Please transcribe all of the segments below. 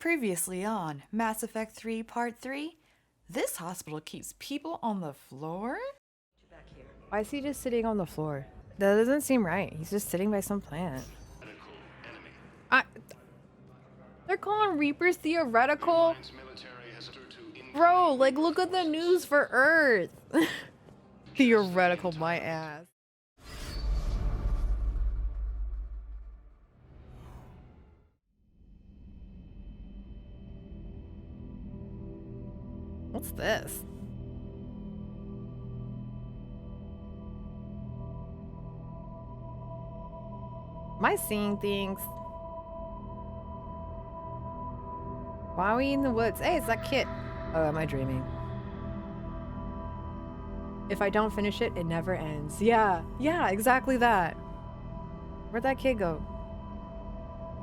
Previously on Mass Effect 3 Part 3, this hospital keeps people on the floor? Why is he just sitting on the floor? That doesn't seem right. He's just sitting by some plant. They're calling Reapers theoretical? Bro, like look at the news for Earth. Theoretical, my ass. What's this? Am I seeing things? Why are we in the woods? Hey, it's that kid. Oh, am I dreaming? If I don't finish it, it never ends. Yeah, exactly that. Where'd that kid go?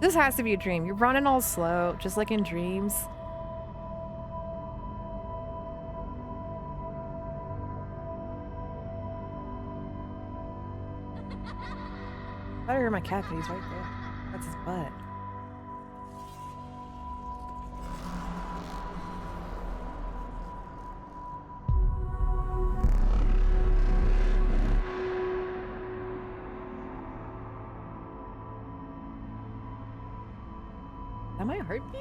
This has to be a dream. You're running all slow, just like in dreams. I thought I heard my cat, but he's right there. That's his butt. Am I heartbeat?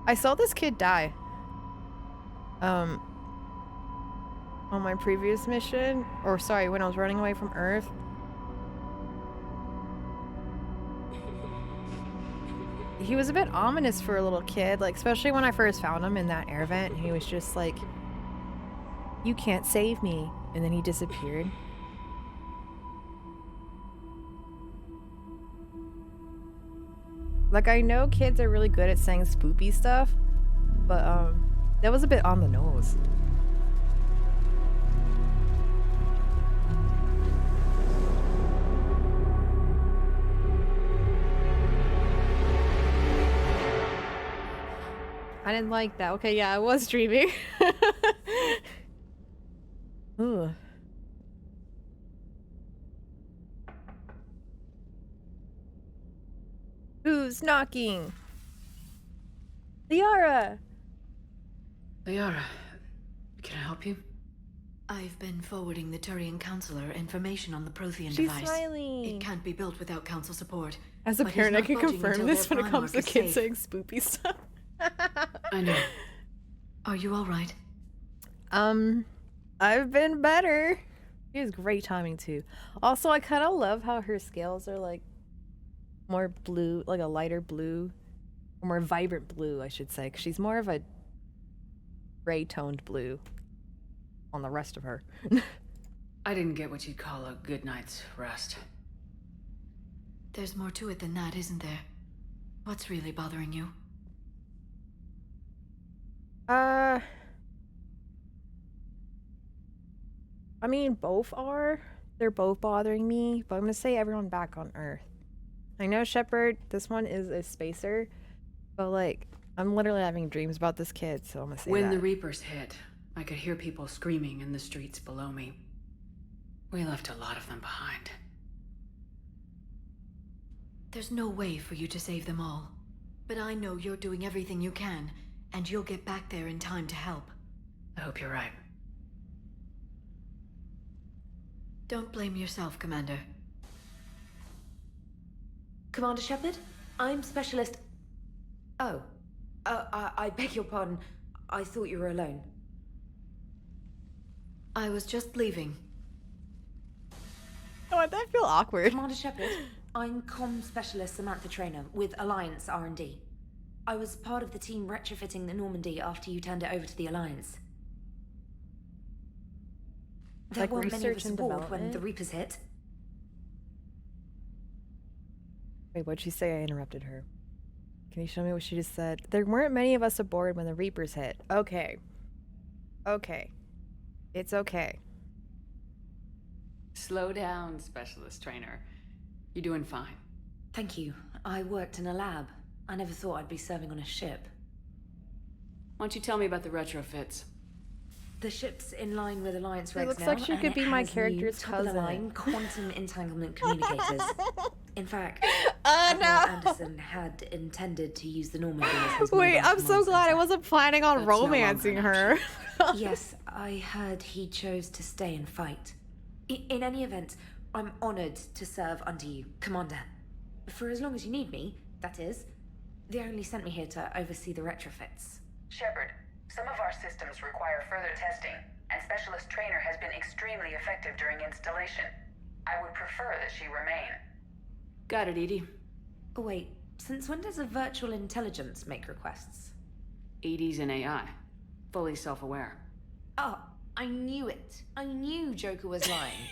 I saw this kid die. On my previous mission, or sorry, when I was running away from Earth. He was a bit ominous for a little kid, like especially when I first found him in that air vent. He was just like, "You can't save me," and then he disappeared. Like, I know kids are really good at saying spoopy stuff, but that was a bit on the nose. I didn't like that. Okay, yeah, I was dreaming. Ugh. Who's knocking? Liara! Liara, can I help you? I've been forwarding the Turian Counselor information on the Prothean She's device. smiling. It can't be built without Council support. As a but he's parent, I not can budging confirm until this their when it comes to Primarch is kids safe. saying spoopy stuff. I know. Are you all right? I've been better. She has great timing too. Also, I kind of love how her scales are like more blue, like a lighter blue, or more vibrant blue, I should say. 'Cause she's more of a gray toned blue on the rest of her. I didn't get what you'd call a good night's rest. There's more to it than that, isn't there? What's really bothering you? I mean, both are. They're both bothering me, but I'm gonna say everyone back on Earth. I know Shepard, this one is a spacer, but like, I'm literally having dreams about this kid, so I'm gonna say When that. the Reapers hit, I could hear people screaming in the streets below me. We left a lot of them behind. There's no way for you to save them all. But I know you're doing everything you can, and you'll get back there in time to help. I hope you're right. Don't blame yourself, Commander. Commander Shepard, I'm Specialist... Oh. I beg your pardon. I thought you were alone. I was just leaving. Oh, I feel awkward. Commander Shepard, I'm Comm Specialist Samantha Traynor with Alliance R&D. I was part of the team retrofitting the Normady after you turned it over to the Alliance. There Like weren't many of research us and aboard when development? the Reapers hit. Wait, what'd she say? I interrupted her. Can you show me what she just said? There weren't many of us aboard when the Reapers hit. Okay. Okay. It's okay. Slow down, Specialist Trainer. You're doing fine. Thank you. I worked in a lab. I never thought I'd be serving on a ship. Why don't you tell me about the retrofits? The ship's in line with Alliance regs looks now, like she and could it be my has new character's top-of-the-line cousin. quantum entanglement communicators. In fact, Admiral no. Anderson had intended to use the Normandy as his Wait, mobile I'm so command glad I center. wasn't planning on That's no longer romancing an her. Yes, I heard he chose to stay and fight. In any event, I'm honored to serve under you, Commander. For as long as you need me, that is. They only sent me here to oversee the retrofits. Shepard, some of our systems require further testing, and Specialist Trainer has been extremely effective during installation. I would prefer that she remain. Got it, Edie. Oh wait, since when does a virtual intelligence make requests? Edie's an AI. Fully self-aware. Oh, I knew it. I knew Joker was lying.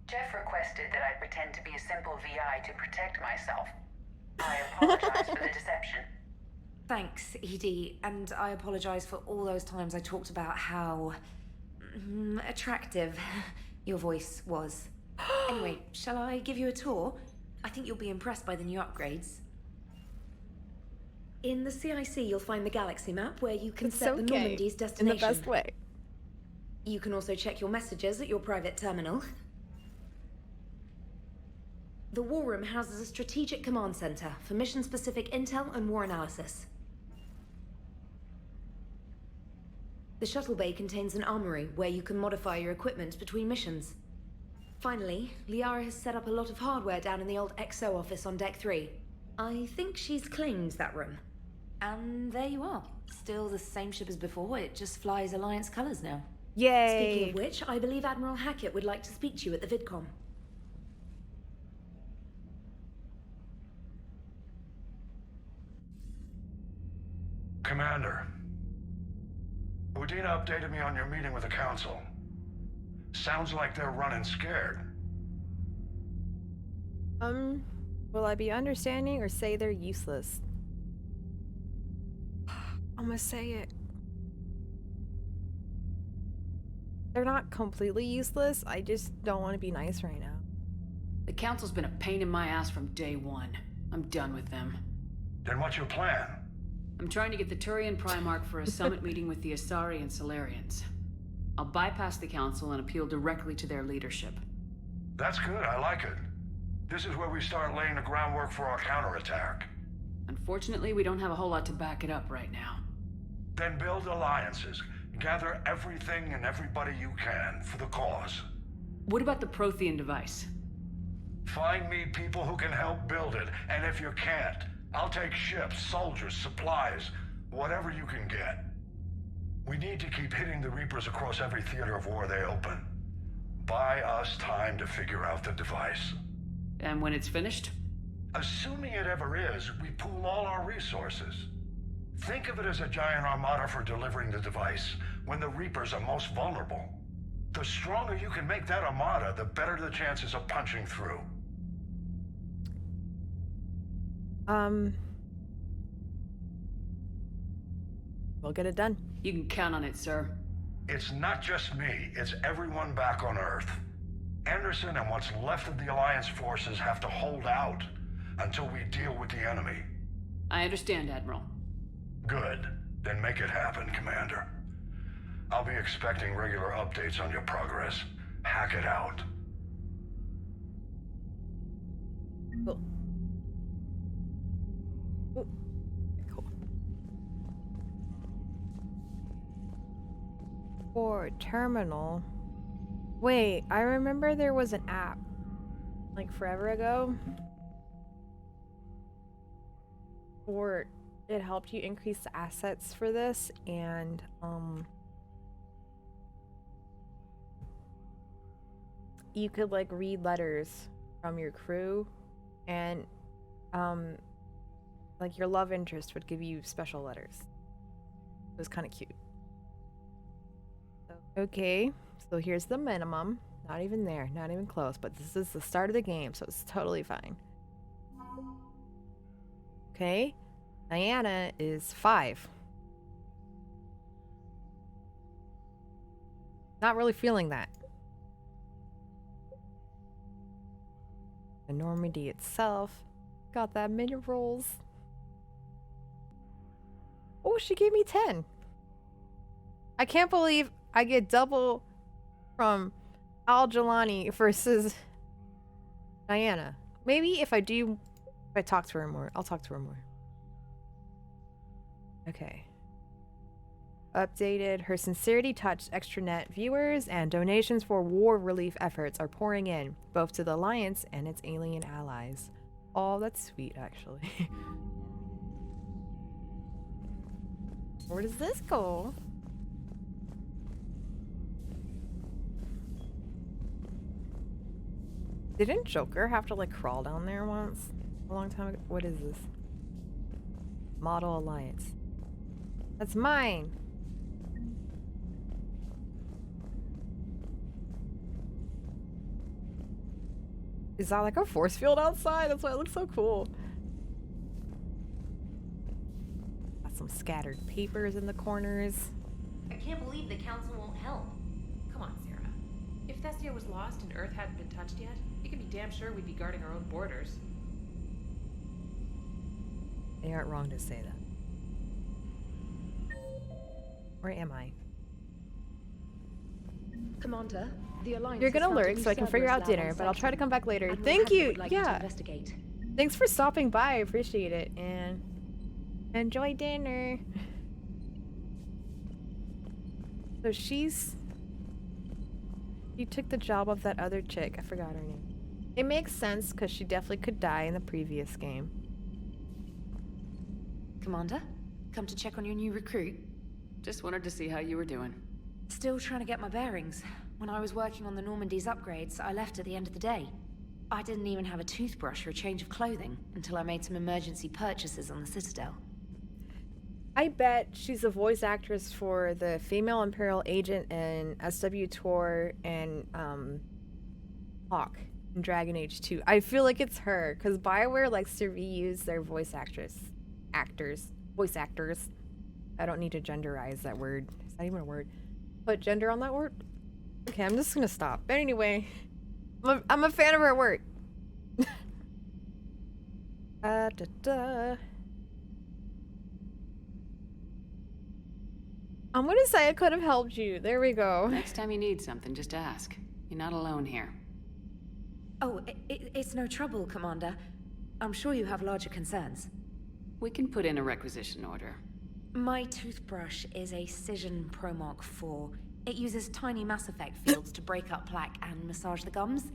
Jeff requested that I pretend to be a simple VI to protect myself. I apologize for the deception. Thanks, Edie, and I apologize for all those times I talked about how attractive your voice was. Anyway, shall I give you a tour? I think you'll be impressed by the new upgrades. In the CIC, you'll find the galaxy map where you can It's set so the gay, Normandy's in destination. the best way. You can also check your messages at your private terminal. The War Room houses a strategic command center for mission-specific intel and war analysis. The shuttle bay contains an armory where you can modify your equipment between missions. Finally, Liara has set up a lot of hardware down in the old XO office on Deck 3. I think she's claimed that room. And there you are. Still the same ship as before, it just flies Alliance colors now. Yay. Speaking of which, I believe Admiral Hackett would like to speak to you at the VidCom. Commander, Udina updated me on your meeting with the Council. Sounds like they're running scared. Will I be understanding or say they're useless? I'm gonna say it. They're not completely useless. I just don't want to be nice right now. The Council's been a pain in my ass from day one. I'm done with them. Then what's your plan? I'm trying to get the Turian Primarch for a summit meeting with the Asari and Solarians. I'll bypass the Council and appeal directly to their leadership. That's good, I like it. This is where we start laying the groundwork for our counterattack. Unfortunately, we don't have a whole lot to back it up right now. Then build alliances. Gather everything and everybody you can for the cause. What about the Prothean device? Find me people who can help build it, and if you can't, I'll take ships, soldiers, supplies, whatever you can get. We need to keep hitting the Reapers across every theater of war they open. Buy us time to figure out the device. And when it's finished? Assuming it ever is, we pool all our resources. Think of it as a giant armada for delivering the device when the Reapers are most vulnerable. The stronger you can make that armada, the better the chances of punching through. We'll get it done. You can count on it, sir. It's not just me, it's everyone back on Earth. Anderson and what's left of the Alliance forces have to hold out until we deal with the enemy. I understand, Admiral. Good. Then make it happen, Commander. I'll be expecting regular updates on your progress. Hack it out. Cool. Ooh. Cool. For terminal. Wait, I remember there was an app like forever ago. Or it helped you increase the assets for this, and you could like read letters from your crew, and like your love interest would give you special letters. It was kind of cute. Okay, so here's the minimum. Not even there, not even close, but this is the start of the game, so it's totally fine. Okay, Diana is 5. Not really feeling that. The Normady itself got that minerals. Oh, she gave me 10. I can't believe I get double from Al Jelani versus Diana. Maybe if I do If I talk to her more, I'll talk to her more. Okay. Updated. Her sincerity touched extranet viewers, and donations for war relief efforts are pouring in, both to the Alliance and its alien allies. Oh, that's sweet, actually. Where does this go? Didn't Joker have to like crawl down there once? A long time ago? What is this? Model Alliance. That's mine! Is that like a force field outside? That's why it looks so cool. Got some scattered papers in the corners. I can't believe the council won't help. Come on, Sarah. If Thessia was lost and Earth hadn't been touched yet, you can be damn sure we'd be guarding our own borders. They aren't wrong to say that. Where am I? Commander, the Alliance. You're gonna has found a lurk new so I can figure Cerberus out lab dinner, on but I'll try to Sector. come back later. Admiral Thank Hammond you! would like you to Yeah. investigate. Thanks for stopping by. I appreciate it. And enjoy dinner. So she took the job of that other chick. I forgot her name. It makes sense because she definitely could die in the previous game. Commander, come to check on your new recruit. Just wanted to see how you were doing. Still trying to get my bearings. When I was working on the Normandy's upgrades, I left at the end of the day. I didn't even have a toothbrush or a change of clothing until I made some emergency purchases on the Citadel. I bet she's a voice actress for the female Imperial agent in SW Tor and Hawk in Dragon Age 2. I feel like it's her because BioWare likes to reuse their voice actors. I don't need to genderize that word. It's not even a word. Put gender on that word? Okay, I'm just gonna stop. But anyway, I'm a fan of her work. I'm gonna say I could have helped you. There we go. Next time you need something, just ask. You're not alone here. Oh, it's no trouble, Commander. I'm sure you have larger concerns. We can put in a requisition order. My toothbrush is a Cision Pro Mark IV. It uses tiny Mass Effect fields to break up plaque and massage the gums.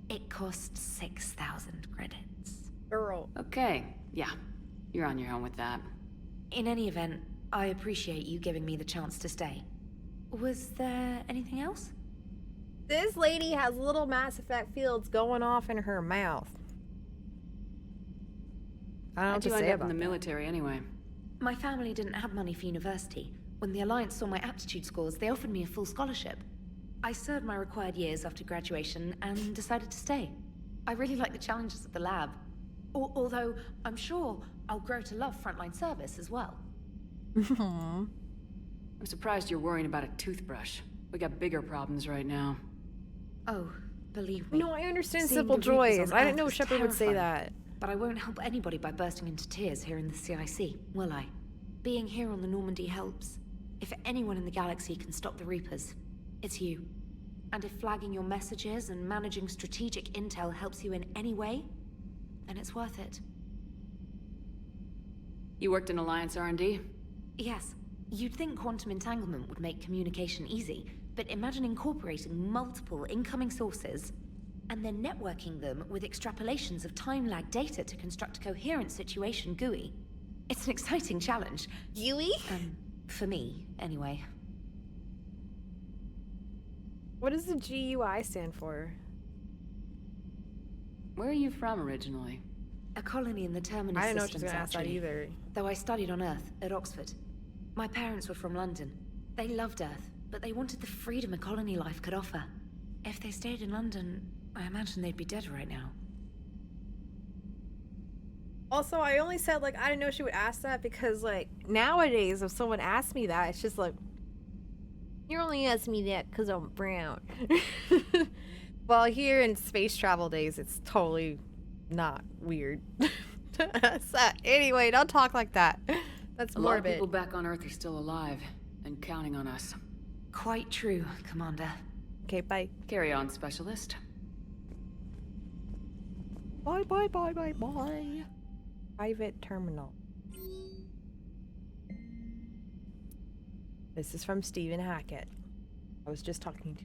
It costs 6,000 credits. Girl. Okay, yeah. You're on your own with that. In any event, I appreciate you giving me the chance to stay. Was there anything else? This lady has little Mass Effect fields going off in her mouth. I don't know what How'd to you say end up about in the that. military anyway? My family didn't have money for university. When the Alliance saw my aptitude scores, they offered me a full scholarship. I served my required years after graduation and decided to stay. I really like the challenges of the lab. Although, I'm sure I'll grow to love frontline service as well. I'm surprised you're worrying about a toothbrush. We got bigger problems right now. Oh, believe me. No, I understand Seeing simple the Reapers joys. on I didn't Earth know was Shepard would say terrifying. that. But I won't help anybody by bursting into tears here in the CIC, will I? Being here on the Normandy helps. If anyone in the galaxy can stop the Reapers, it's you. And if flagging your messages and managing strategic intel helps you in any way, then it's worth it. You worked in Alliance R&D? Yes, you'd think quantum entanglement would make communication easy, but imagine incorporating multiple incoming sources and then networking them with extrapolations of time-lag data to construct a coherent situation GUI. It's an exciting challenge. GUI? For me, anyway. What does the GUI stand for? Where are you from originally? A colony in the Terminus I didn't know she was systems, gonna ask that actually. either. Though I studied on Earth, at Oxford. My parents were from London. They loved Earth, but they wanted the freedom a colony life could offer. If they stayed in London, I imagine they'd be dead right now. Also, I only said, like, I didn't know she would ask that because, like, nowadays, if someone asks me that, it's just like, you only asked me that because I'm brown. Well, here in space travel days, it's totally not weird. So, anyway, don't talk like that. That's A lot of morbid. people back on Earth are still alive and counting on us. Quite true, Commander. Okay, bye. Carry on, Specialist. Bye, bye, bye, bye, bye. Private terminal. This is from Stephen Hackett. I was just talking to.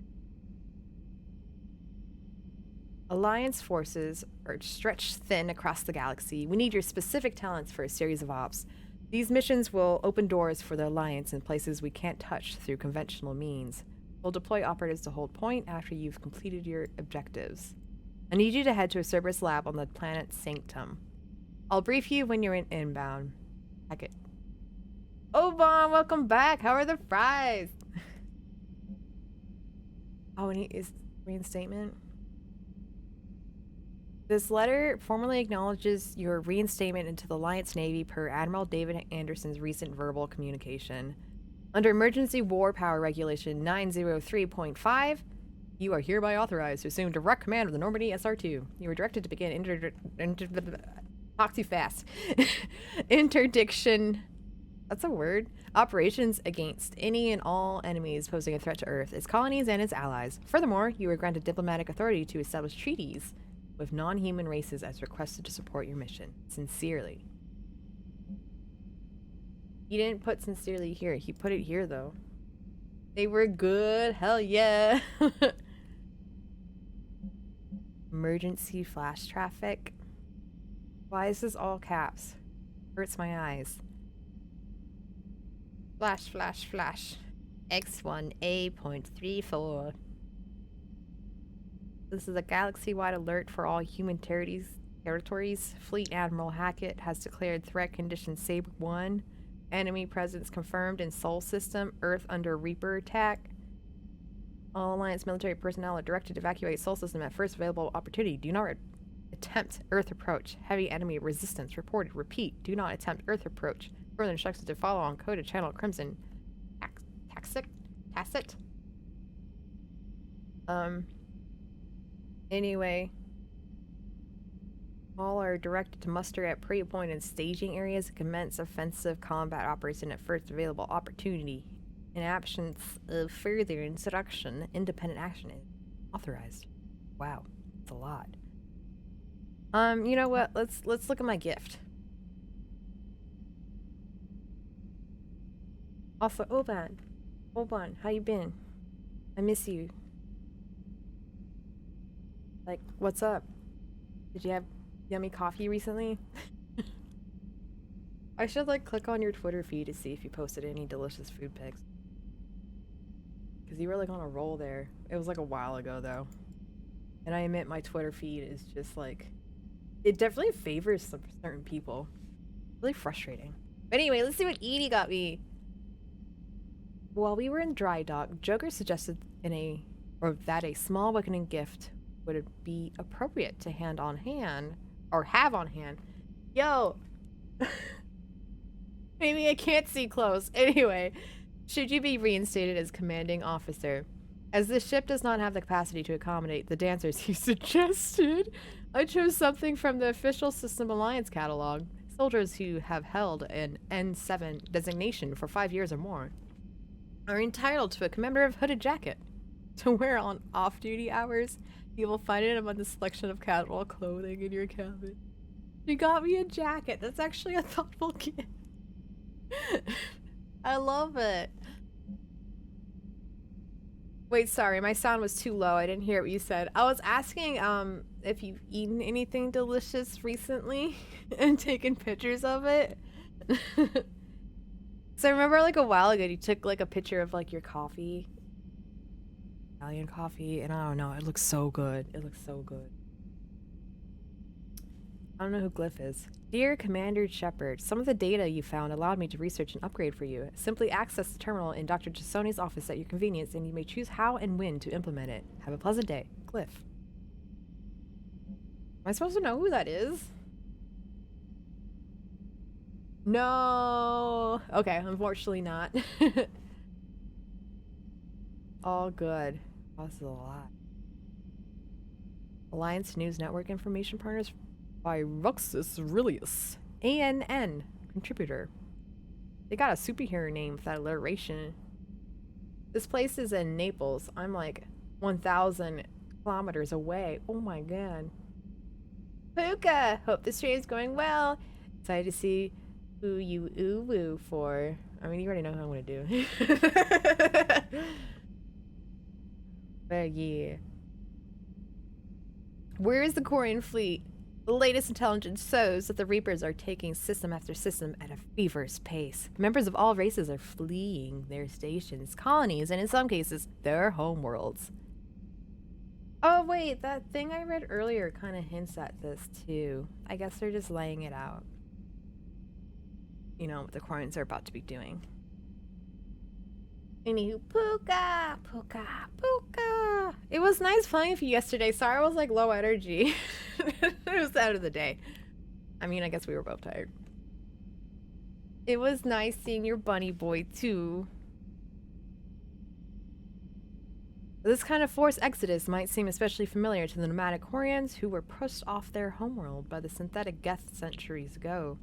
Alliance forces are stretched thin across the galaxy. We need your specific talents for a series of ops. These missions will open doors for the Alliance in places we can't touch through conventional means. We'll deploy operatives to hold point after you've completed your objectives. I need you to head to a Cerberus lab on the planet Sanctum. I'll brief you when you're in inbound. Hackett. Oh, Bon, welcome back. How are the fries? Oh, and he is reinstatement. This letter formally acknowledges your reinstatement into the Alliance Navy per Admiral David Anderson's recent verbal communication. Under Emergency War Power Regulation 903.5, you are hereby authorized to assume direct command of the Normady SR2. You are directed to begin talk too fast. Interdiction. That's a word. Operations against any and all enemies posing a threat to Earth, its colonies, and its allies. Furthermore, you are granted diplomatic authority to establish treaties with non-human races as requested to support your mission. Sincerely. He didn't put sincerely here. He put it here, though. They were good. Hell yeah. Emergency flash traffic. Why is this all caps? Hurts my eyes. Flash, flash, flash. X1A.34. This is a galaxy-wide alert for all human territories. Fleet Admiral Hackett has declared threat condition Saber 1. Enemy presence confirmed in Sol System. Earth under Reaper attack. All Alliance military personnel are directed to evacuate Sol System at first available opportunity. Do not attempt Earth approach. Heavy enemy resistance reported. Repeat, do not attempt Earth approach. Further instructions to follow on coded channel Crimson. Tacit? Anyway. All are directed to muster at pre-appointed staging areas and commence offensive combat operation at first available opportunity. In absence of further instruction, independent action is authorized. Wow, that's a lot. You know what? Let's look at my gift. Also, Oban, how you been? I miss you. Like, what's up? Did you have yummy coffee recently? I should like click on your Twitter feed to see if you posted any delicious food pics. Because you were like on a roll there. It was like a while ago though. And I admit my Twitter feed is just like, it definitely favors some certain people. Really frustrating. But anyway, let's see what Edie got me. While we were in dry dock, Joker suggested that a small awakening gift would be appropriate to have on hand. Yo! Maybe I can't see close. Anyway, should you be reinstated as commanding officer? As this ship does not have the capacity to accommodate the dancers he suggested, I chose something from the official System Alliance catalog. Soldiers who have held an N7 designation for 5 years or more are entitled to a commemorative hooded jacket to wear on off-duty hours. You will find it among the selection of casual clothing in your cabin. You got me a jacket. That's actually a thoughtful gift. I love it. Wait, sorry, my sound was too low. I didn't hear what you said. I was asking if you've eaten anything delicious recently and taken pictures of it. So I remember like a while ago you took like a picture of like your coffee. Italian coffee, and I don't know, it looks so good. It looks so good. I don't know who Glyph is. Dear Commander Shepard, some of the data you found allowed me to research and upgrade for you. Simply access the terminal in Dr. Gisoni's office at your convenience, and you may choose how and when to implement it. Have a pleasant day. Glyph. Am I supposed to know who that is? No. Okay, unfortunately not. All good. That's a lot. Alliance News Network information partners by Ruxus Aurelius. ANN contributor. They got a superhero name with that alliteration. This place is in Naples. I'm like 1,000 kilometers away. Oh my god. Puka! Hope the stream's going well. Excited to see who you ooh-woo for. I mean, you already know who I'm gonna do. But yeah. Where is the Quarian fleet? The latest intelligence shows that the Reapers are taking system after system at a feverish pace. Members of all races are fleeing their stations, colonies, and in some cases, their homeworlds. Oh wait, that thing I read earlier kind of hints at this too. I guess they're just laying it out. You know what the Quarians are about to be doing. Anywho, Puka! Puka! Puka! It was nice playing with you yesterday. Sorry I was like low energy. It was the end of the day. I mean, I guess we were both tired. It was nice seeing your bunny boy too. This kind of forced exodus might seem especially familiar to the nomadic Quarians who were pushed off their homeworld by the synthetic Geth centuries ago.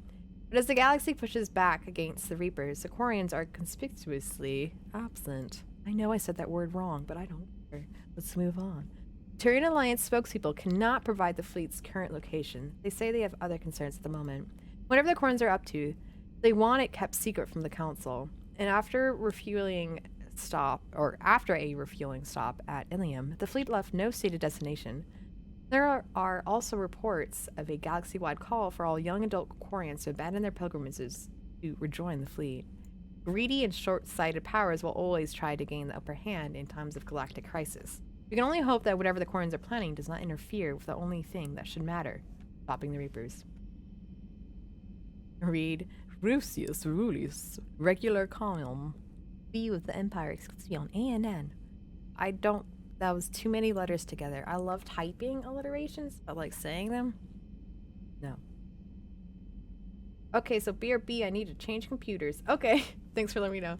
But as the galaxy pushes back against the Reapers, the Quarians are conspicuously absent. I know I said that word wrong, but I don't care. Let's move on. Turian Alliance spokespeople cannot provide the fleet's current location. They say they have other concerns at the moment. Whatever the Quarians are up to, they want it kept secret from the Council. And after a refueling stop at Ilium, the fleet left no stated destination. There are also reports of a galaxy-wide call for all young adult Quarians to abandon their pilgrimages to rejoin the fleet. Greedy and short-sighted powers will always try to gain the upper hand in times of galactic crisis. We can only hope that whatever the Quarians are planning does not interfere with the only thing that should matter, stopping the Reapers. Read Rusius Rulius, regular column. View of the Empire Exclusion, ANN. That was too many letters together. I love typing alliterations, but like saying them? No. Okay, so BRB, I need to change computers. Okay, thanks for letting me know.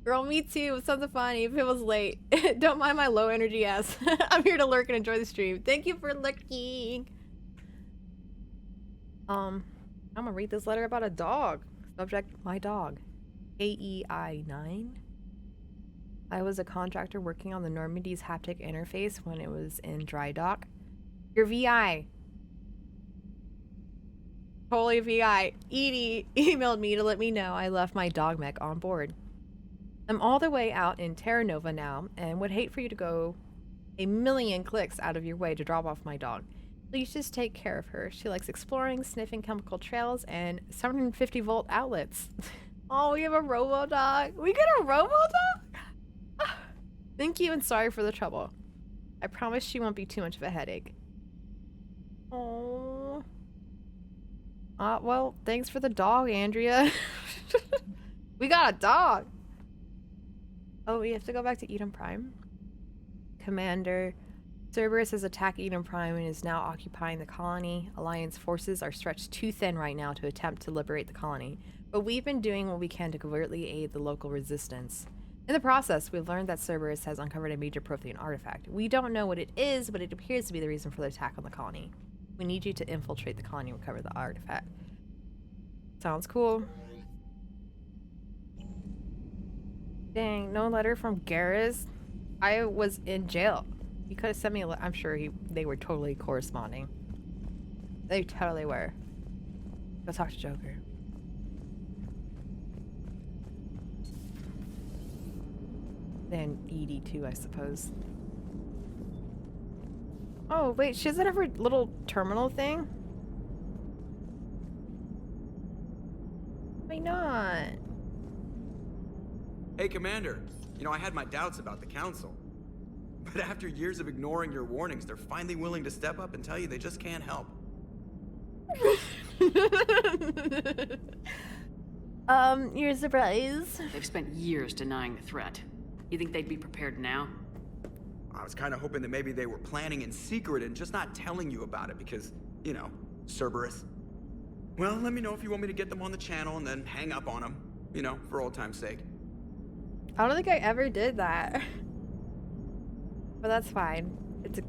Girl, me too. It sounds funny if it was late. Don't mind my low energy ass. I'm here to lurk and enjoy the stream. Thank you for lurking. I'm gonna read this letter about a dog. Subject, my dog. AEI 9. I was a contractor working on the Normandy's haptic interface when it was in dry dock. Your VI. Totally VI. Edie emailed me to let me know I left my dog mech on board. I'm all the way out in Terra Nova now and would hate for you to go a million clicks out of your way to drop off my dog. Please just take care of her. She likes exploring, sniffing chemical trails, and 750-volt outlets. Oh, we have a robo dog. We got a robo dog? Thank you and sorry for the trouble. I promise she won't be too much of a headache. Oh. Well, thanks for the dog, Andrea. We got a dog. Oh, we have to go back to Eden Prime. Commander, Cerberus has attacked Eden Prime and is now occupying the colony. Alliance forces are stretched too thin right now to attempt to liberate the colony, but we've been doing what we can to covertly aid the local resistance. In the process, we've learned that Cerberus has uncovered a major Prothean artifact. We don't know what it is, but it appears to be the reason for the attack on the colony. We need you to infiltrate the colony and recover the artifact. Sounds cool. Dang, no letter from Garrus? I was in jail. He could have sent me a letter. I'm sure they were totally corresponding. They totally were. Go talk to Joker. And Edie too, I suppose. Oh, wait, she doesn't have her little terminal thing? Why not? Hey, Commander. You know, I had my doubts about the Council. But after years of ignoring your warnings, they're finally willing to step up and tell you they just can't help. You're surprised? They've spent years denying the threat. You think they'd be prepared now? I was kind of hoping that maybe they were planning in secret and just not telling you about it because, you know, Cerberus. Well, let me know if you want me to get them on the channel and then hang up on them, you know, for old time's sake. I don't think I ever did that. But that's fine.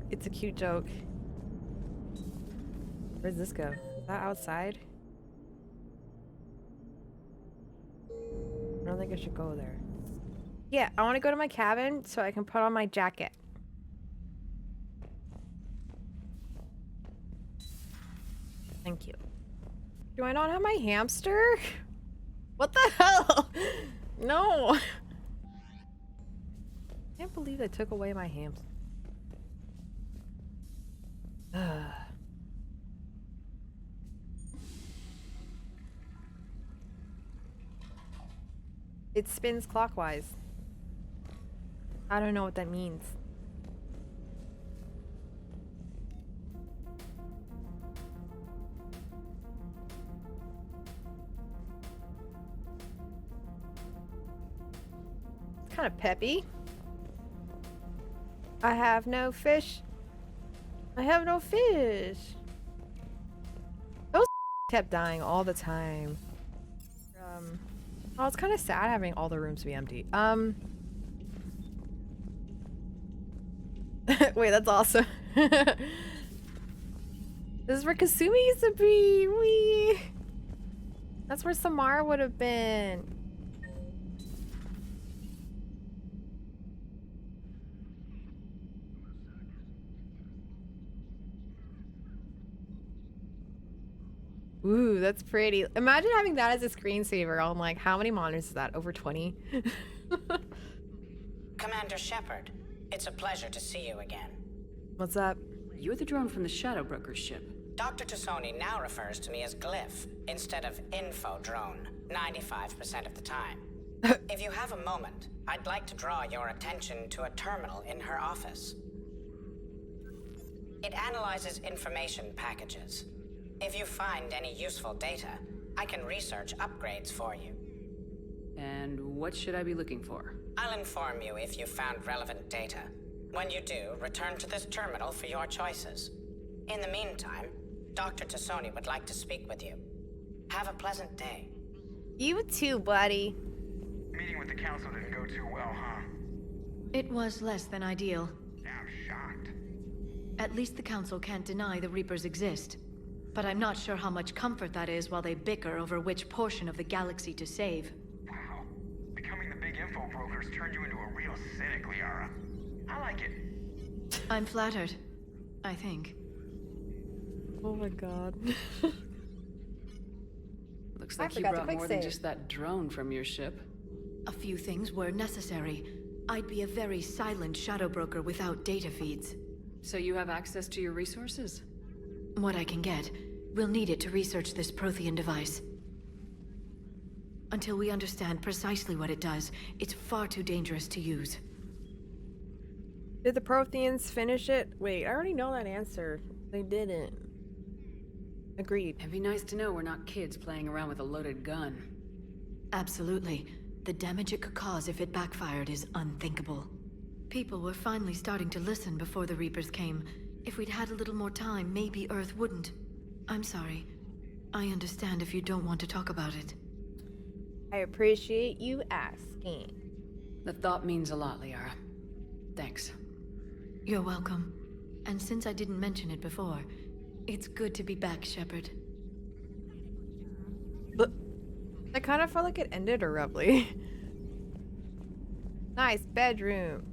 It's a cute joke. Where's this go? Is that outside? I don't think I should go there. Yeah, I want to go to my cabin so I can put on my jacket. Thank you. Do I not have my hamster? What the hell? No. I can't believe they took away my hamster. It spins clockwise. I don't know what that means. It's kind of peppy. I have no fish. I have no fish. Those kept dying all the time. Oh, it's kind of sad having all the rooms be empty. Wait, that's awesome. This is where Kasumi used to be. Wee. That's where Samara would have been. Ooh, that's pretty. Imagine having that as a screensaver on like, how many monitors is that? Over 20? Commander Shepard, it's a pleasure to see you again. What's up? You're the drone from the Shadow Broker's ship. Dr. Tassoni now refers to me as Glyph instead of Info Drone, 95% of the time. If you have a moment, I'd like to draw your attention to a terminal in her office. It analyzes information packages. If you find any useful data, I can research upgrades for you. And what should I be looking for? I'll inform you if you found relevant data. When you do, return to this terminal for your choices. In the meantime, Dr. Tassoni would like to speak with you. Have a pleasant day. You too, buddy. Meeting with the council didn't go too well, huh? It was less than ideal. I'm shocked. At least the council can't deny the Reapers exist. But I'm not sure how much comfort that is while they bicker over which portion of the galaxy to save. Wow. Becoming the big info brokers turned you into a real cynic, Liara. I like it. I'm flattered. I think. Oh my god. Looks I like you forgot to brought quick more than save. just that drone from your ship. A few things were necessary. I'd be a very silent shadow broker without data feeds. So you have access to your resources? What I can get. We'll need it to research this Prothean device. Until we understand precisely what it does, it's far too dangerous to use. Did the Protheans finish it? Wait, I already know that answer. They didn't. Agreed. It'd be nice to know we're not kids playing around with a loaded gun. Absolutely. The damage it could cause if it backfired is unthinkable. People were finally starting to listen before the Reapers came. If we'd had a little more time, maybe Earth wouldn't. I'm sorry. I understand if you don't want to talk about it. I appreciate you asking. The thought means a lot, Liara. Thanks. You're welcome. And since I didn't mention it before, it's good to be back, Shepard. I kind of felt like it ended abruptly. Nice bedroom.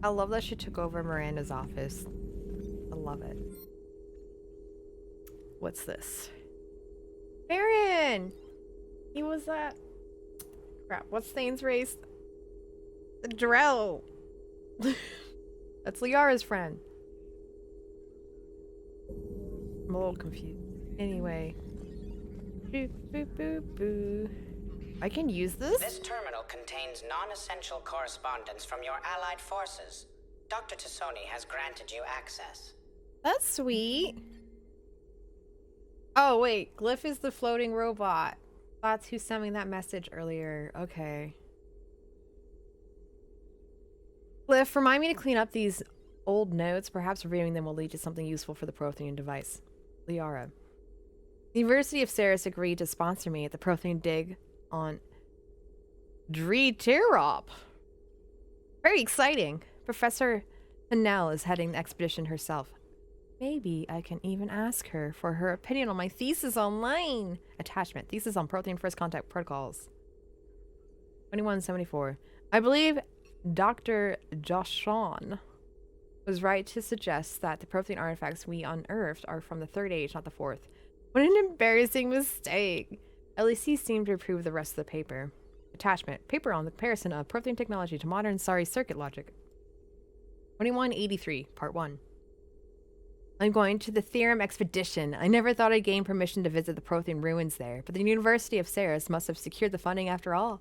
I love that she took over Miranda's office. I love it. What's this? Baron! He was that. Crap, what's Thane's race? The Drell. That's Liara's friend. I'm a little confused. Anyway. Boop, boop, boop, boo. I can use this? This terminal contains non-essential correspondence from your allied forces. Dr. Tassoni has granted you access. That's sweet. Oh, wait. Glyph is the floating robot. That's who sent me that message earlier. Okay. Glyph, remind me to clean up these old notes. Perhaps reviewing them will lead to something useful for the Prothean device. Liara. The University of Ceres agreed to sponsor me at the Prothean dig on Dreetirop. Very exciting. Professor Hanel is heading the expedition herself. Maybe I can even ask her for her opinion on my thesis online. Attachment. Thesis on Prothean First Contact Protocols. 2174. I believe Dr. Joshon was right to suggest that the Prothean artifacts we unearthed are from the Third Age, not the Fourth. What an embarrassing mistake. LEC seemed to approve the rest of the paper. Attachment. Paper on the comparison of Prothean technology to modern Sari circuit logic. 2183, Part 1. I'm going to the Theorem Expedition. I never thought I'd gain permission to visit the Prothean ruins there, but the University of Ceres must have secured the funding after all.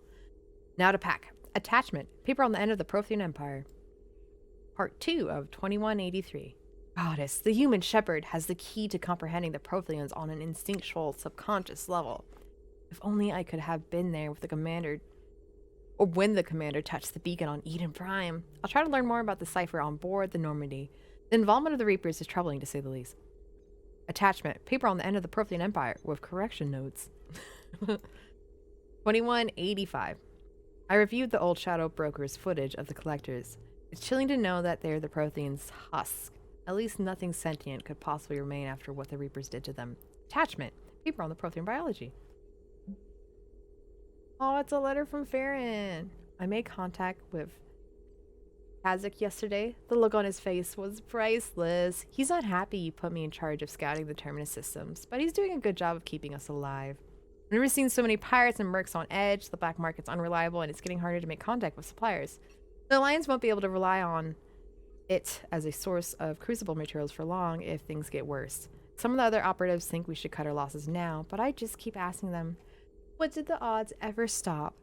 Now to pack. Attachment. Paper on the end of the Prothean Empire. Part 2 of 2183. Goddess, the human shepherd has the key to comprehending the Protheans on an instinctual, subconscious level. If only I could have been there with the commander, or when the commander touched the beacon on Eden Prime. I'll try to learn more about the cipher on board the Normady. The involvement of the Reapers is troubling, to say the least. Attachment. Paper on the end of the Prothean Empire, with correction notes. 2185. I reviewed the old Shadow Broker's footage of the collectors. It's chilling to know that they're the Protheans' husk. At least nothing sentient could possibly remain after what the Reapers did to them. Attachment. Paper on the Prothean biology. Oh, it's a letter from Farron. I made contact with Kazakh yesterday. The look on his face was priceless. He's not happy you put me in charge of scouting the Terminus systems, but he's doing a good job of keeping us alive. I've never seen so many pirates and mercs on edge. The black market's unreliable, and it's getting harder to make contact with suppliers. The Alliance won't be able to rely on it as a source of crucible materials for long if things get worse. Some of the other operatives think we should cut our losses now, but I just keep asking them, what did the odds ever stop?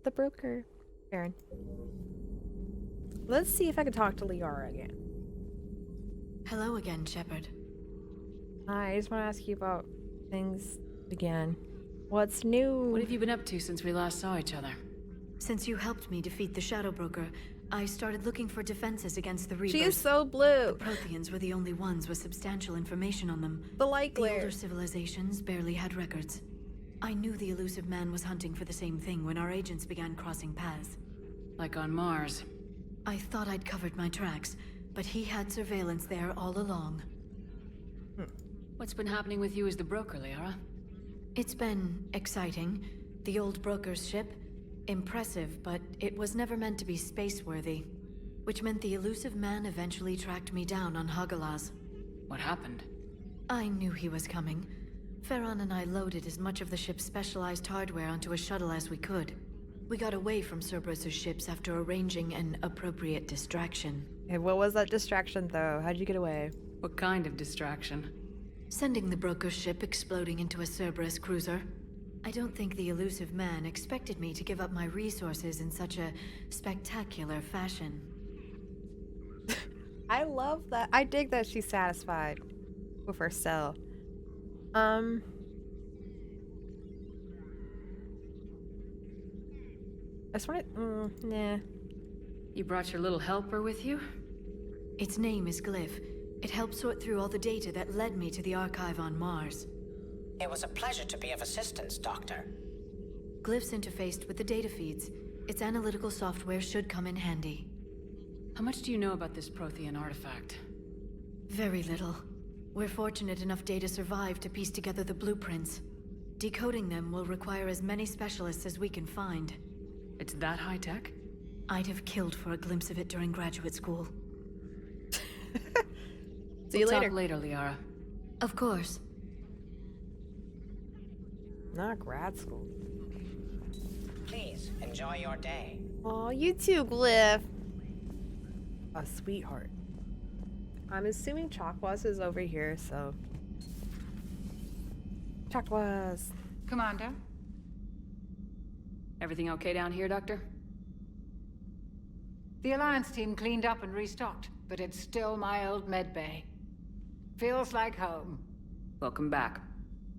The broker. Aaron. Let's see if I can talk to Liara again. Hello again, Shepard. I just want to ask you about things again. What's new? What have you been up to since we last saw each other? Since you helped me defeat the Shadow Broker, I started looking for defenses against the Reapers. She is so blue. The Protheans were the only ones with substantial information on them. The light glare. The older civilizations barely had records. I knew the elusive man was hunting for the same thing when our agents began crossing paths. Like on Mars. I thought I'd covered my tracks, but he had surveillance there all along. What's been happening with you as the broker, Liara? It's been exciting. The old broker's ship, impressive, but it was never meant to be space-worthy. Which meant the elusive man eventually tracked me down on Hagalaz. What happened? I knew he was coming. Farron and I loaded as much of the ship's specialized hardware onto a shuttle as we could. We got away from Cerberus' ships after arranging an appropriate distraction. And what was that distraction, though? How'd you get away? What kind of distraction? Sending the broker's ship exploding into a Cerberus cruiser. I don't think the elusive man expected me to give up my resources in such a spectacular fashion. I love that. I dig that she's satisfied with her cell. I just want to, nah. You brought your little helper with you? Its name is Glyph. It helped sort through all the data that led me to the archive on Mars. It was a pleasure to be of assistance, Doctor. Glyph's interfaced with the data feeds. Its analytical software should come in handy. How much do you know about this Prothean artifact? Very little. We're fortunate enough data survived to piece together the blueprints. Decoding them will require as many specialists as we can find. It's that high-tech? I'd have killed for a glimpse of it during graduate school. See you later. Talk later, Liara. Of course. Not grad school. Please, enjoy your day. Oh, you too, Glyph. A sweetheart. I'm assuming Chakwas is over here, so... Chakwas. Commander? Everything okay down here, Doctor? The Alliance team cleaned up and restocked, but it's still my old med bay. Feels like home. Welcome back.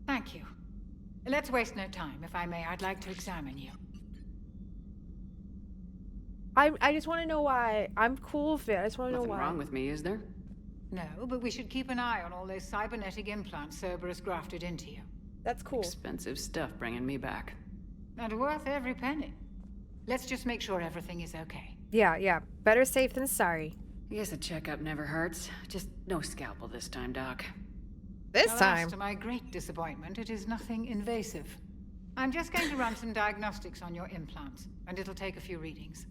Thank you. Let's waste no time. If I may, I'd like to examine you. I just want to know why. I'm cool with it. I just want to know Nothing why. wrong with me, is there? No, but we should keep an eye on all those cybernetic implants Cerberus grafted into you. That's cool. Expensive stuff bringing me back. And worth every penny. Let's just make sure everything is okay. Yeah. Better safe than sorry. I guess a checkup never hurts. Just no scalpel this time, Doc. This Alas, time. to my great disappointment, it is nothing invasive. I'm just going to run some diagnostics on your implants, and it'll take a few readings.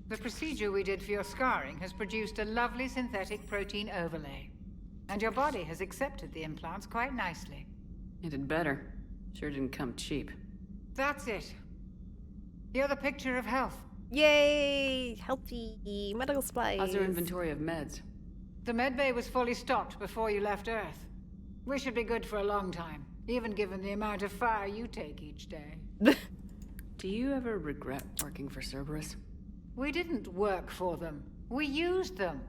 The procedure we did for your scarring has produced a lovely synthetic protein overlay. And your body has accepted the implants quite nicely. It did better. Sure didn't come cheap. That's it. You're the picture of health. Yay! Healthy medical supplies. How's your inventory of meds? The medbay was fully stocked before you left Earth. We should be good for a long time, even given the amount of fire you take each day. Do you ever regret working for Cerberus? We didn't work for them. We used them.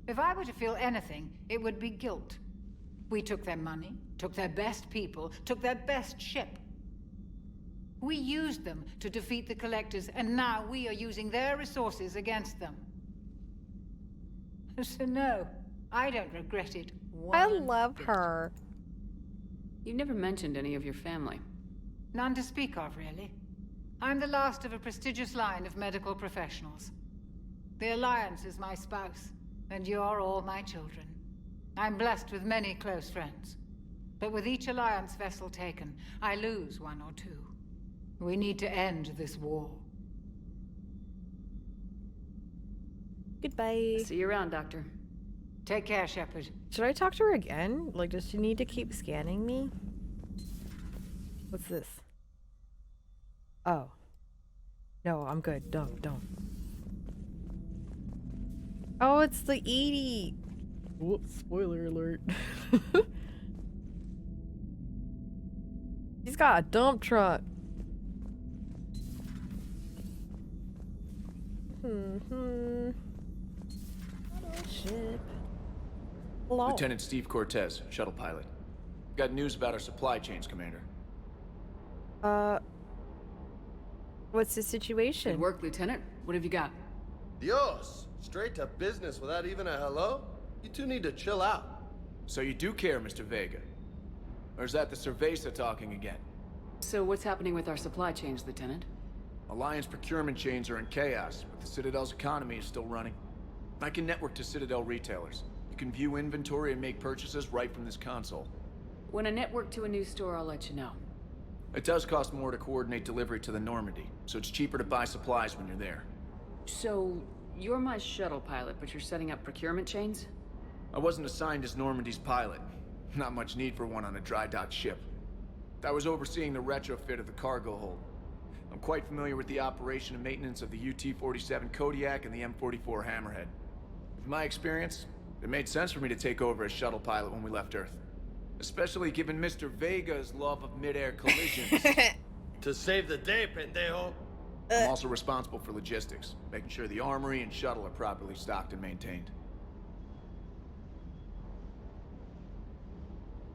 If I were to feel anything, it would be guilt. We took their money, took their best people, took their best ship. We used them to defeat the Collectors, and now we are using their resources against them. So no, I don't regret it I one love bit. her. You never mentioned any of your family. None to speak of, really. I'm the last of a prestigious line of medical professionals. The Alliance is my spouse, and you're all my children. I'm blessed with many close friends. But with each Alliance vessel taken, I lose one or two. We need to end this war. Goodbye. See you around, Doctor. Take care, Shepard. Should I talk to her again? Like, does she need to keep scanning me? What's this? Oh. No, I'm good. Don't. Oh, it's the Edie. Whoops, spoiler alert. She's got a dump truck. Ship. Hello. Lieutenant Steve Cortez, shuttle pilot. Got news about our supply chains, Commander. What's the situation? Good work, Lieutenant. What have you got? Dios! Straight to business without even a hello? You two need to chill out. So you do care, Mr. Vega? Or is that the Cerveza talking again? So what's happening with our supply chains, Lieutenant? Alliance procurement chains are in chaos, but the Citadel's economy is still running. I can network to Citadel retailers. You can view inventory and make purchases right from this console. When I network to a new store, I'll let you know. It does cost more to coordinate delivery to the Normady, so it's cheaper to buy supplies when you're there. So, you're my shuttle pilot, but you're setting up procurement chains? I wasn't assigned as Normandy's pilot. Not much need for one on a dry dock ship. I was overseeing the retrofit of the cargo hold. I'm quite familiar with the operation and maintenance of the UT-47 Kodiak and the M44 Hammerhead. With my experience, it made sense for me to take over as shuttle pilot when we left Earth. Especially given Mr. Vega's love of mid-air collisions. To save the day, pendejo. I'm also responsible for logistics, making sure the armory and shuttle are properly stocked and maintained.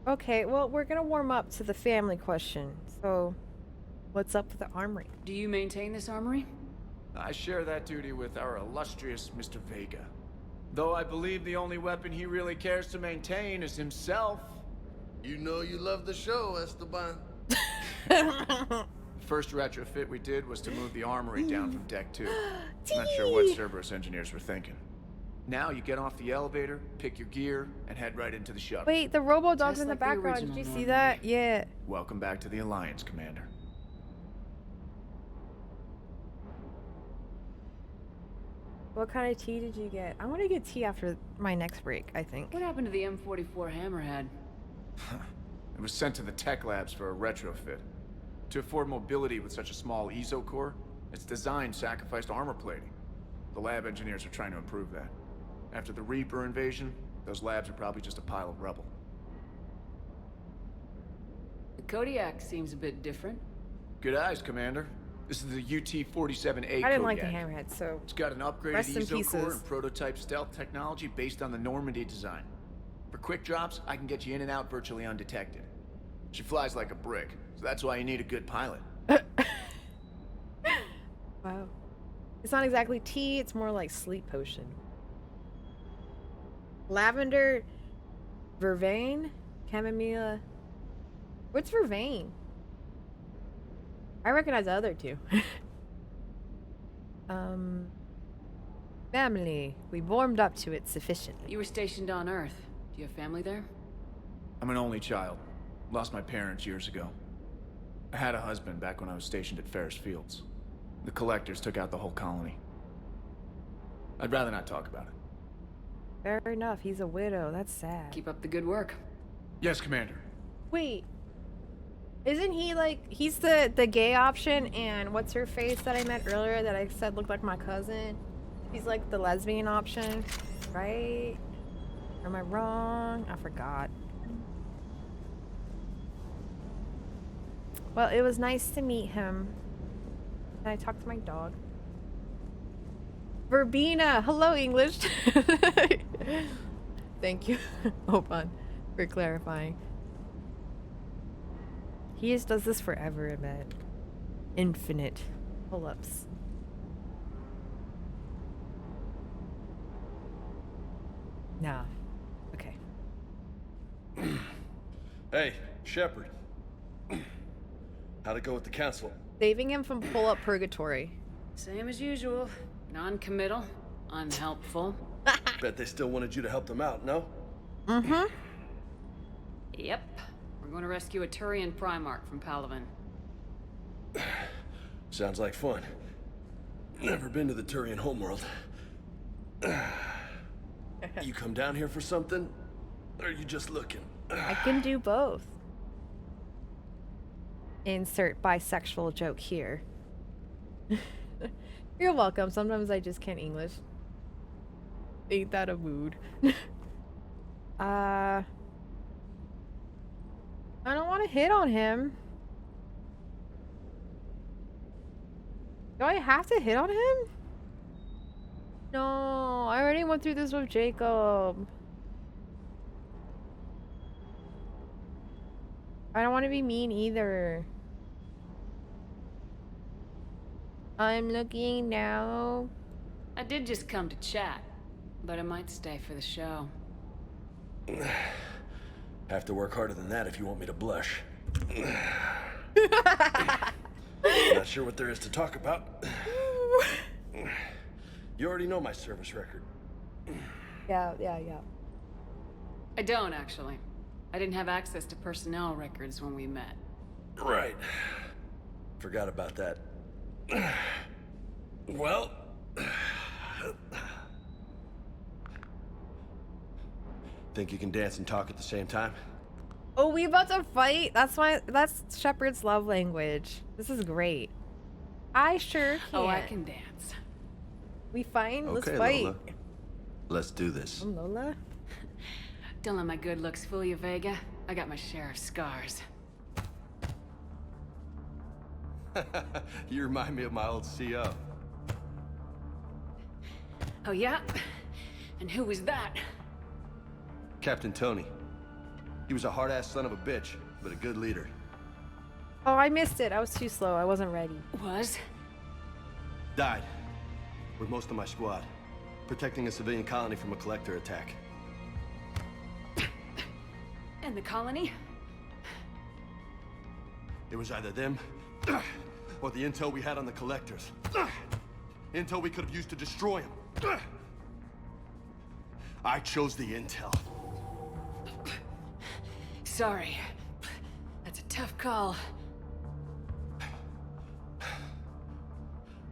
Okay, well, we're gonna warm up to the family question. So, what's up with the armory? Do you maintain this armory? I share that duty with our illustrious Mr. Vega. Though I believe the only weapon he really cares to maintain is himself. You know you love the show, Esteban. The first retrofit we did was to move the armory down from Deck 2. Not sure what Cerberus engineers were thinking. Now you get off the elevator, pick your gear, and head right into the shuttle. Wait, the robo-dog's Just in the like the background. Did original you see Normally. that? Yeah. Welcome back to the Alliance, Commander. What kind of tea did you get? I want to get tea after my next break, I think. What happened to the M44 Hammerhead? It was sent to the tech labs for a retrofit. To afford mobility with such a small ESO core, its design sacrificed armor plating. The lab engineers are trying to improve that. After the Reaper invasion, those labs are probably just a pile of rubble. The Kodiak seems a bit different. Good eyes, Commander. This is the UT-47A I didn't like Kodiak. the hammerhead, so It's got an upgraded rest in ESO core pieces. and prototype stealth technology based on the Normady design. For quick drops, I can get you in and out virtually undetected. She flies like a brick, so that's why you need a good pilot. Wow. It's not exactly tea, it's more like sleep potion. Lavender, vervain, chamomile. What's vervain? I recognize the other two. Family. We warmed up to it sufficiently. You were stationed on Earth. Do you have family there? I'm an only child. Lost my parents years ago. I had a husband back when I was stationed at Ferris Fields. The Collectors took out the whole colony. I'd rather not talk about it. Fair enough. He's a widow. That's sad. Keep up the good work. Yes, Commander. Wait. Isn't he like, he's the gay option, and what's her face that I met earlier that I said looked like my cousin? He's like the lesbian option, right? Or am I wrong? I forgot. Well, it was nice to meet him. And I talked to my dog. Verbena! Hello, English! Thank you, Opan, for clarifying. He just does this forever, I bet. Infinite pull-ups. Nah. Okay. Hey, Shepard. How'd it go with the council? Saving him from pull-up purgatory. Same as usual. Non-committal. Unhelpful. Bet they still wanted you to help them out, no? Mm-hmm. Yep. We're going to rescue a Turian Primarch from Palaven. Sounds like fun. Never been to the Turian homeworld. You come down here for something? Or are you just looking? I can do both. Insert bisexual joke here. You're welcome. Sometimes I just can't English. Ain't that a mood? I don't want to hit on him. Do I have to hit on him? No, I already went through this with Jacob. I don't want to be mean either. I'm looking now. I did just come to chat, but I might stay for the show. Have to work harder than that if you want me to blush. Not sure what there is to talk about. You already know my service record. Yeah. I don't, actually. I didn't have access to personnel records when we met. Right. Forgot about that. Well... Think you can dance and talk at the same time? Oh, we about to fight? That's Shepard's love language. This is great. I sure can. Oh, I can dance. We fight? Okay, Let's fight. Lola. Let's do this. I'm Lola? Don't let my good looks fool you, Vega. I got my share of scars. You remind me of my old CO. Oh, yeah? And who was that? Captain Tony. He was a hard-ass son of a bitch, but a good leader. Oh, I missed it. I was too slow. I wasn't ready. Was? Died. With most of my squad. Protecting a civilian colony from a collector attack. And the colony? It was either them, or the intel we had on the collectors. Intel we could have used to destroy them. I chose the intel. Sorry. That's a tough call.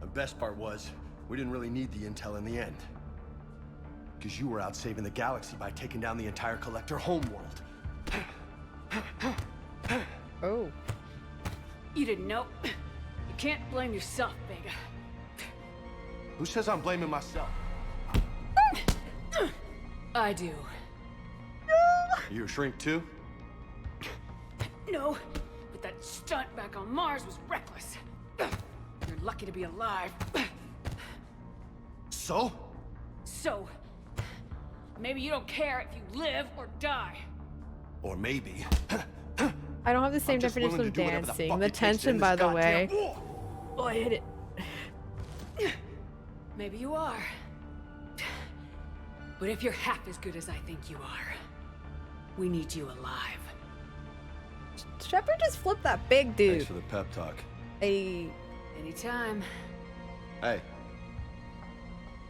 The best part was, we didn't really need the intel in the end. Because you were out saving the galaxy by taking down the entire collector homeworld. Oh. You didn't know. You can't blame yourself, Vega. Who says I'm blaming myself? I do. You a shrink too? No, but that stunt back on Mars was reckless. You're lucky to be alive. So? So, maybe you don't care if you live or die. Or maybe... I don't have the same I'm just definition willing of to do whatever the dancing. fuck The it takes to tension, end by this the way. goddamn war. Oh, I hit it. Maybe you are. But if you're half as good as I think you are, we need you alive. Shepard just flipped that big dude. Thanks for the pep talk. Hey. Anytime. Hey.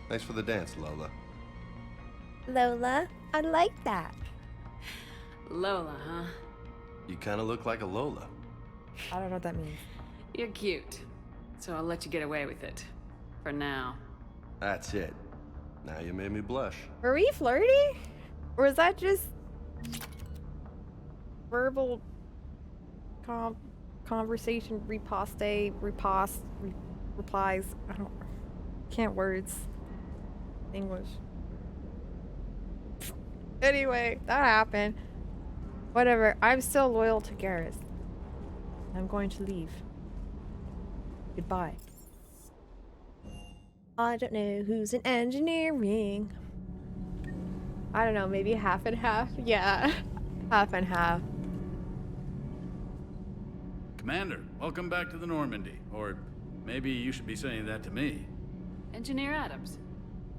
Thanks for the dance, Lola. Lola, I like that. Lola, huh? You kind of look like a Lola. I don't know what that means. You're cute. So I'll let you get away with it. For now. That's it. Now you made me blush. Were we flirty? Or is that just verbal conversation, replies? I can't words. English. Anyway, that happened. Whatever. I'm still loyal to Garrus. I'm going to leave. Goodbye. I don't know who's in engineering. I don't know, maybe half and half? Yeah, half and half. Commander, welcome back to the Normandie. Or maybe you should be saying that to me. Engineer Adams,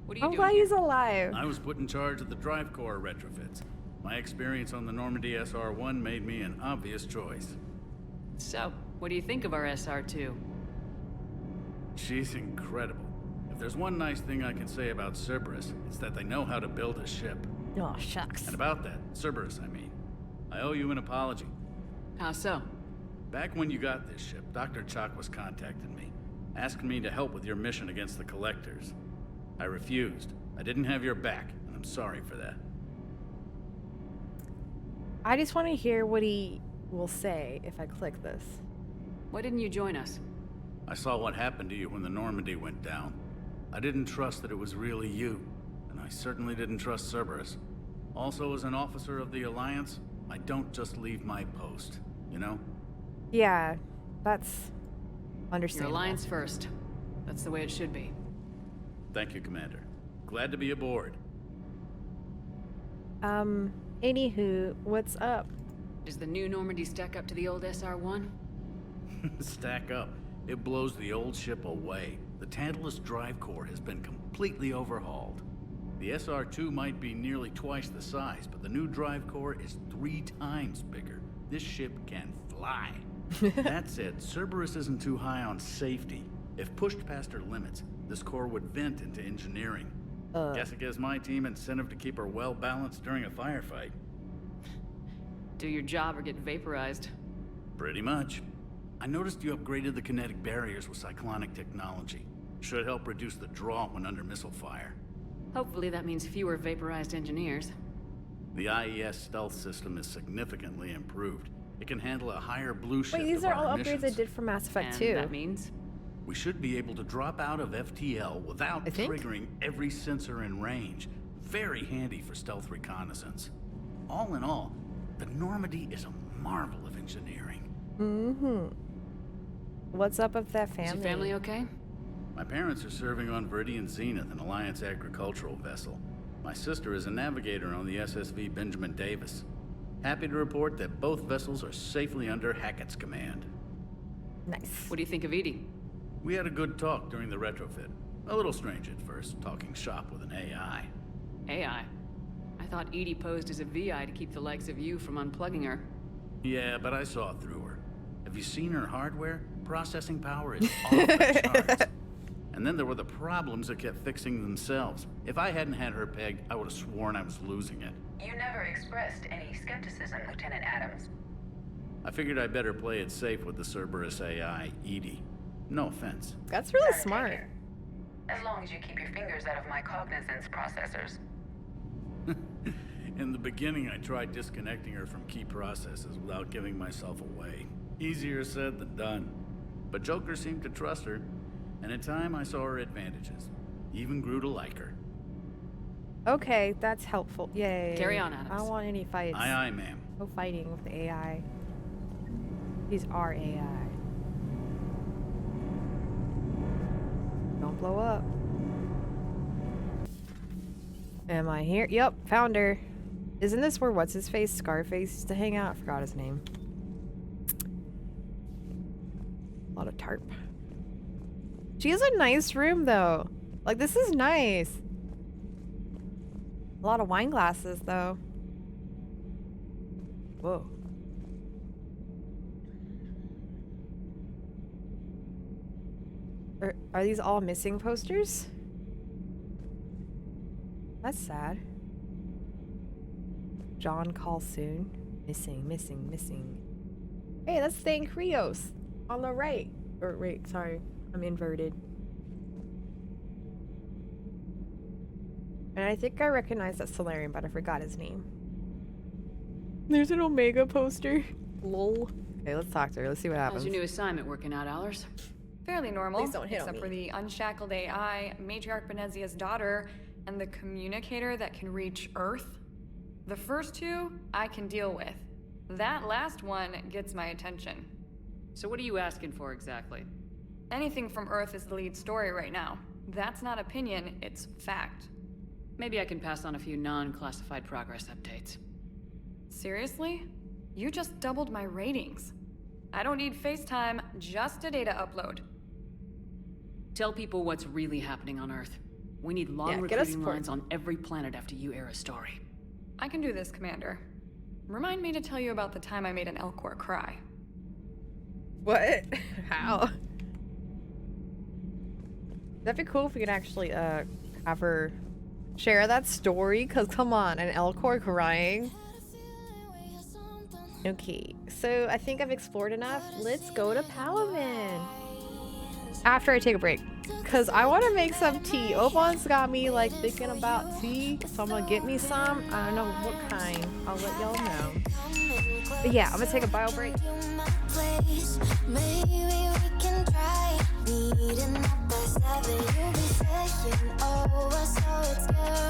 what are you I'm doing glad here? he's alive. I was put in charge of the drive core retrofits. My experience on the Normandie SR-1 made me an obvious choice. So, what do you think of our SR-2? She's incredible. If there's one nice thing I can say about Cerberus, it's that they know how to build a ship. Oh, shucks. And about that, Cerberus, I mean. I owe you an apology. How so? Back when you got this ship, Dr. Chalk was contacting me, asking me to help with your mission against the Collectors. I refused. I didn't have your back, and I'm sorry for that. I just want to hear what he will say if I click this. Why didn't you join us? I saw what happened to you when the Normandie went down. I didn't trust that it was really you, and I certainly didn't trust Cerberus. Also, as an officer of the Alliance, I don't just leave my post, you know? Yeah, that's understandable. Your Alliance first. That's the way it should be. Thank you, Commander. Glad to be aboard. Anywho, what's up? Does the new Normandie stack up to the old SR-1? Stack up. It blows the old ship away. The Tantalus drive core has been completely overhauled. The SR-2 might be nearly twice the size, but the new drive core is 3 times bigger. This ship can fly. That said, Cerberus isn't too high on safety. If pushed past her limits, this core would vent into engineering. Guess it gives my team incentive to keep her well balanced during a firefight. Do your job or get vaporized. Pretty much. I noticed you upgraded the kinetic barriers with cyclonic technology. Should help reduce the draw when under missile fire. Hopefully that means fewer vaporized engineers. The IES stealth system is significantly improved. It can handle a higher blue shift. Wait, these of are our all missions. upgrades I did for Mass Effect And 2. that means? We should be able to drop out of FTL without triggering every sensor in range. Very handy for stealth reconnaissance. All in all, the Normandie is a marvel of engineering. Mm-hmm. What's up with that family? Is your family okay? My parents are serving on Viridian Zenith, an Alliance agricultural vessel. My sister is a navigator on the SSV Benjamin Davis. Happy to report that both vessels are safely under Hackett's command. Nice. What do you think of Edie? We had a good talk during the retrofit. A little strange at first, talking shop with an AI. AI? I thought Edie posed as a VI to keep the likes of you from unplugging her. Yeah, but I saw through her. Have you seen her hardware? Processing power is off the charts. And then there were the problems that kept fixing themselves. If I hadn't had her pegged, I would have sworn I was losing it. You never expressed any skepticism, Lieutenant Adams. I figured I'd better play it safe with the Cerberus AI, Edie. No offense. That's really smart. As long as you keep your fingers out of my cognizance processors. In the beginning, I tried disconnecting her from key processes without giving myself away. Easier said than done. But Joker seemed to trust her, and in time I saw her advantages. Even grew to like her. Okay, that's helpful. Yay. Carry on, Adams. I don't want any fights. Aye, aye, ma'am. No fighting with the AI. These are AI. Don't blow up. Am I here? Yep, found her. Isn't this where what's-his-face, Scarface, used to hang out? I forgot his name. A lot of tarp. She has a nice room, though. Like, this is nice. A lot of wine glasses, though. Whoa. Are these all missing posters? That's sad. John calls soon. Missing, missing, missing. Hey, that's Thane Krios on the right. Or wait, sorry. I'm inverted. And I think I recognize that Solarian, but I forgot his name. There's an Omega poster. Lol. Okay, let's talk to her. Let's see what happens. How's your new assignment working out, Allers? Fairly normal, Please don't hit on except me. for the unshackled AI, Matriarch Benezia's daughter, and the communicator that can reach Earth. The first two, I can deal with. That last one gets my attention. So what are you asking for exactly? Anything from Earth is the lead story right now. That's not opinion, it's fact. Maybe I can pass on a few non-classified progress updates. Seriously? You just doubled my ratings. I don't need FaceTime, just a data upload. Tell people what's really happening on Earth. We need long Yeah, get us recruiting support. lines on every planet after you air a story. I can do this, Commander. Remind me to tell you about the time I made an Elcor cry. What? How? That'd be cool if we could actually have her share that story, cause come on, an Elcor crying. Okay, so I think I've explored enough. Let's go to Palaven. After I take a break, cause I want to make some tea. Oban's got me like thinking about tea, so I'm gonna get me some. I don't know what kind. I'll let y'all know. But yeah, I'm gonna take a bio break. Maybe we can try meeting up by 7. You'll be saying over, so it's good.